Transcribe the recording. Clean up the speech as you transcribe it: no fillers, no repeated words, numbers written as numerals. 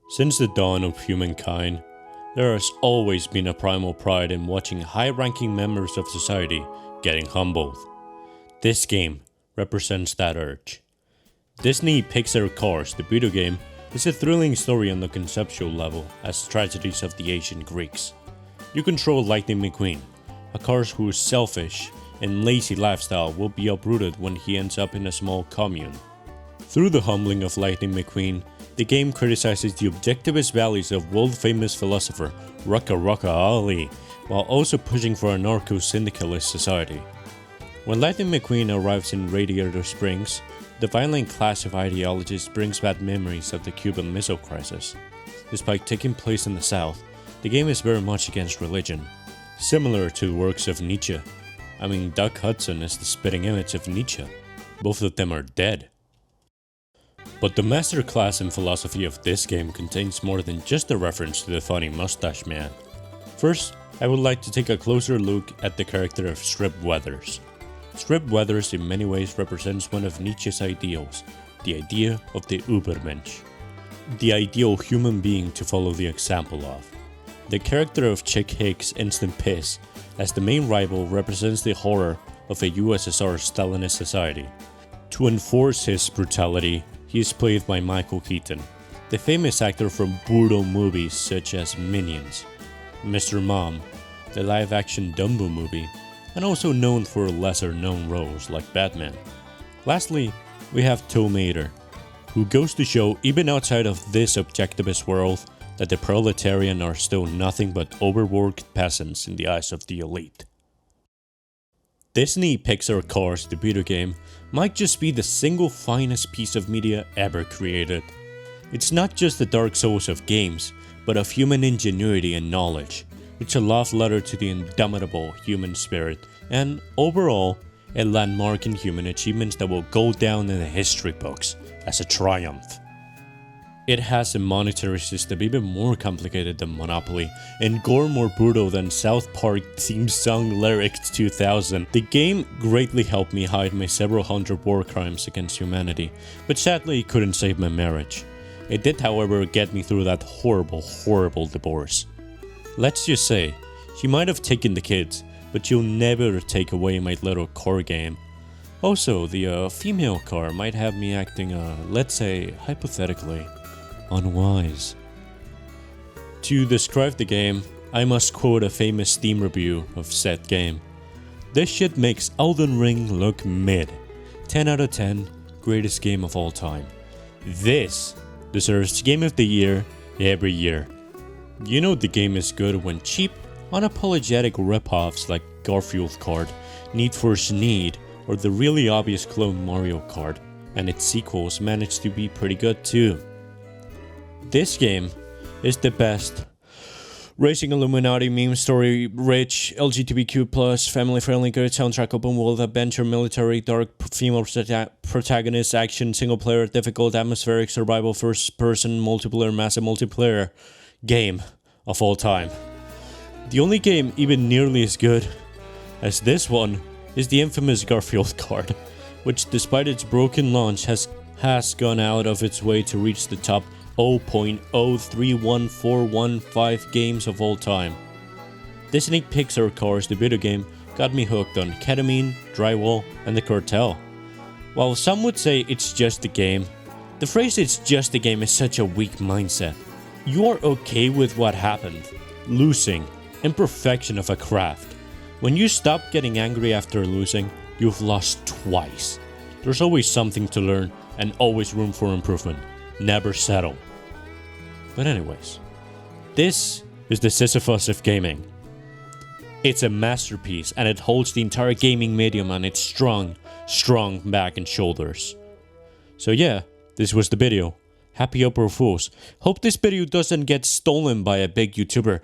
Since the dawn of humankind, there has always been a primal pride in watching high-ranking members of society getting humbled. This game represents that urge. Disney Pixar Cars, the video game, is a thrilling story on the conceptual level as tragedies of the ancient Greeks. You control Lightning McQueen, a car whose selfish and lazy lifestyle will be uprooted when he ends up in a small commune. Through the humbling of Lightning McQueen, the game criticizes the objectivist values of world-famous philosopher Raka Ali, while also pushing for a narco-syndicalist society. When Lightning McQueen arrives in Radiator Springs, the violent clash of ideologies brings back memories of the Cuban Missile Crisis. Despite taking place in the South, the game is very much against religion, similar to the works of Nietzsche. Doug Hudson is the spitting image of Nietzsche. Both of them are dead. But the masterclass in philosophy of this game contains more than just a reference to the funny mustache man. First, I would like to take a closer look at the character of Strip Weathers. Strip Weathers in many ways represents one of Nietzsche's ideals, the idea of the Übermensch, the ideal human being to follow the example of. The character of Chick Hicks' Instant Piss as the main rival represents the horror of a USSR Stalinist society. To enforce his brutality, he is played by Michael Keaton, the famous actor from brutal movies such as Minions, Mr. Mom, the live-action Dumbo movie, and also known for lesser-known roles like Batman. Lastly, we have Tow Mater, who goes to show even outside of this objectivist world that the proletarian are still nothing but overworked peasants in the eyes of the elite. Disney Pixar Cars, the video game, might just be the single finest piece of media ever created. It's not just the Dark Souls of games, but of human ingenuity and knowledge. It's a love letter to the indomitable human spirit, and overall, a landmark in human achievements that will go down in the history books as a triumph. It has a monetary system even more complicated than Monopoly, and gore more brutal than South Park theme song lyrics 2000. The game greatly helped me hide my several hundred war crimes against humanity, but sadly it couldn't save my marriage. It did, however, get me through that horrible divorce. Let's just say, she might have taken the kids, but she'll never take away my little car game. Also, the female car might have me acting, let's say, hypothetically, unwise. To describe the game, I must quote a famous Steam review of said game. This shit makes Elden Ring look mid. 10 out of 10, greatest game of all time. This deserves Game of the Year every year. You know the game is good when cheap, unapologetic rip-offs like Garfield Kart, Need for Speed, or the really obvious clone Mario Kart, and its sequels manage to be pretty good too. This game is the best. Racing Illuminati, meme story, rich, LGBTQ+, family-friendly, good soundtrack, open world, adventure, military, dark, female protagonist, action, single-player, difficult, atmospheric, survival, first-person, multiplayer, massive multiplayer game of all time. The only game even nearly as good as this one is the infamous Garfield Kart, which despite its broken launch has gone out of its way to reach the top 0.031415 games of all time. Disney Pixar Cars, the video game, got me hooked on ketamine, drywall, and the cartel. While some would say it's just a game, the phrase "it's just a game" is such a weak mindset. You are okay with what happened, losing, imperfection of a craft. When you stop getting angry after losing, you've lost twice. There's always something to learn and always room for improvement. Never settle. But anyways, this is the Sisyphus of gaming. It's a masterpiece and it holds the entire gaming medium on its strong back and shoulders. So yeah, this was the video. Happy April Fools. Hope this video doesn't get stolen by a big YouTuber.